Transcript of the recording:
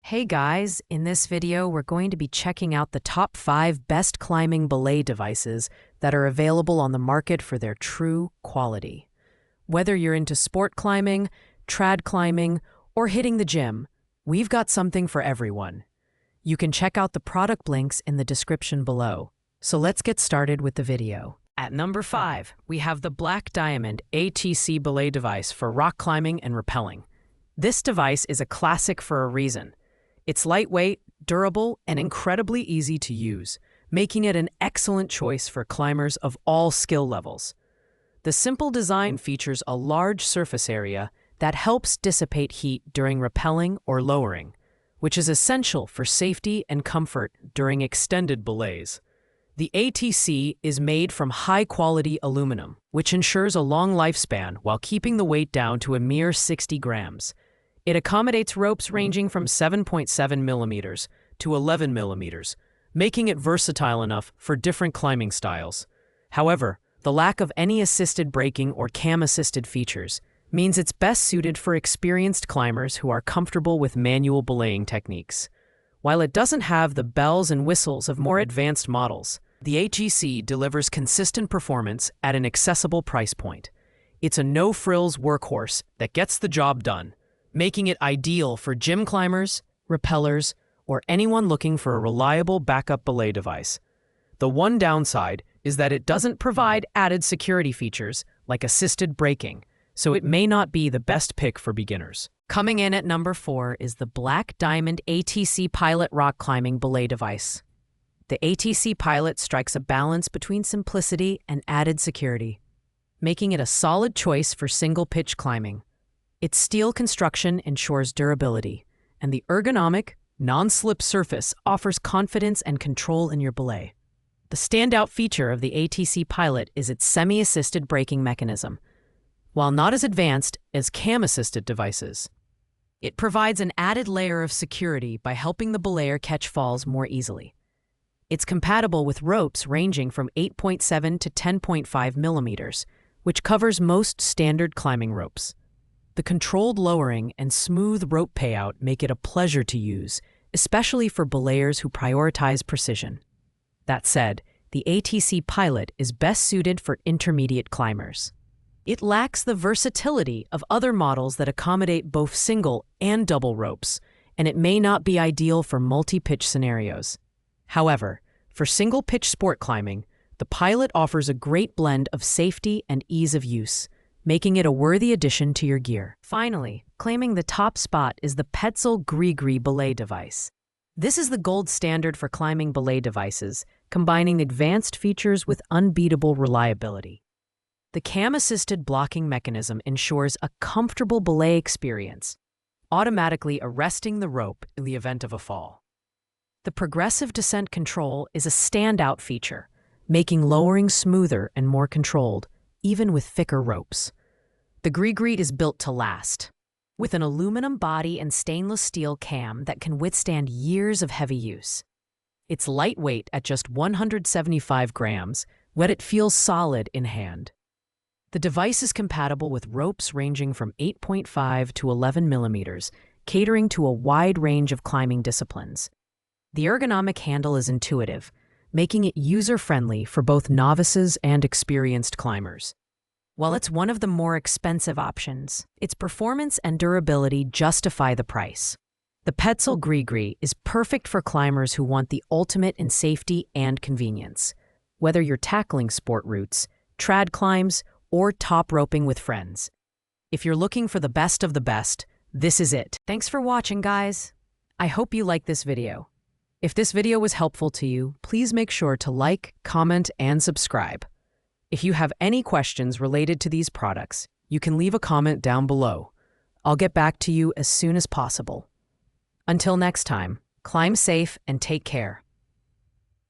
Hey guys, in this video we're going to be checking out the top 5 best climbing belay devices that are available on the market for their true quality. Whether you're into sport climbing, trad climbing, or hitting the gym, we've got something for everyone. You can check out the product links in the description below. So let's get started with the video. At number 5, we have the Black Diamond ATC belay device for rock climbing and rappelling. This device is a classic for a reason. It's lightweight, durable, and incredibly easy to use, making it an excellent choice for climbers of all skill levels. The simple design features a large surface area that helps dissipate heat during rappelling or lowering, which is essential for safety and comfort during extended belays. The ATC is made from high-quality aluminum, which ensures a long lifespan while keeping the weight down to a mere 60 grams. It accommodates ropes ranging from 7.7 millimeters to 11 millimeters, making it versatile enough for different climbing styles. However, the lack of any assisted braking or cam-assisted features means it's best suited for experienced climbers who are comfortable with manual belaying techniques. While it doesn't have the bells and whistles of more advanced models, the ATC delivers consistent performance at an accessible price point. It's a no-frills workhorse that gets the job done, making it ideal for gym climbers, rappellers, or anyone looking for a reliable backup belay device. The one downside is that it doesn't provide added security features like assisted braking, so it may not be the best pick for beginners. Coming in at number 4 is the Black Diamond ATC Pilot rock climbing belay device. The ATC Pilot strikes a balance between simplicity and added security, making it a solid choice for single-pitch climbing. Its steel construction ensures durability, and the ergonomic, non-slip surface offers confidence and control in your belay. The standout feature of the ATC Pilot is its semi-assisted braking mechanism. While not as advanced as cam-assisted devices, it provides an added layer of security by helping the belayer catch falls more easily. It's compatible with ropes ranging from 8.7 to 10.5 millimeters, which covers most standard climbing ropes. The controlled lowering and smooth rope payout make it a pleasure to use, especially for belayers who prioritize precision. That said, the ATC Pilot is best suited for intermediate climbers. It lacks the versatility of other models that accommodate both single and double ropes, and it may not be ideal for multi-pitch scenarios. However, for single-pitch sport climbing, the Pilot offers a great blend of safety and ease of use, making it a worthy addition to your gear. Finally, claiming the top spot is the Petzl Gree belay device. This is the gold standard for climbing belay devices, combining advanced features with unbeatable reliability. The cam-assisted blocking mechanism ensures a comfortable belay experience, automatically arresting the rope in the event of a fall. The progressive descent control is a standout feature, making lowering smoother and more controlled, even with thicker ropes. The Gree is built to last, with an aluminum body and stainless steel cam that can withstand years of heavy use. It's lightweight at just 175 grams, yet it feels solid in hand. The device is compatible with ropes ranging from 8.5 to 11 millimeters, catering to a wide range of climbing disciplines. The ergonomic handle is intuitive, making it user-friendly for both novices and experienced climbers. While it's one of the more expensive options, its performance and durability justify the price. The Petzl Gree is perfect for climbers who want the ultimate in safety and convenience, whether you're tackling sport routes, trad climbs, or top roping with friends. If you're looking for the best of the best, this is it. Thanks for watching, guys. I hope you liked this video. If this video was helpful to you, please make sure to like, comment, and subscribe. If you have any questions related to these products, you can leave a comment down below. I'll get back to you as soon as possible. Until next time, climb safe and take care.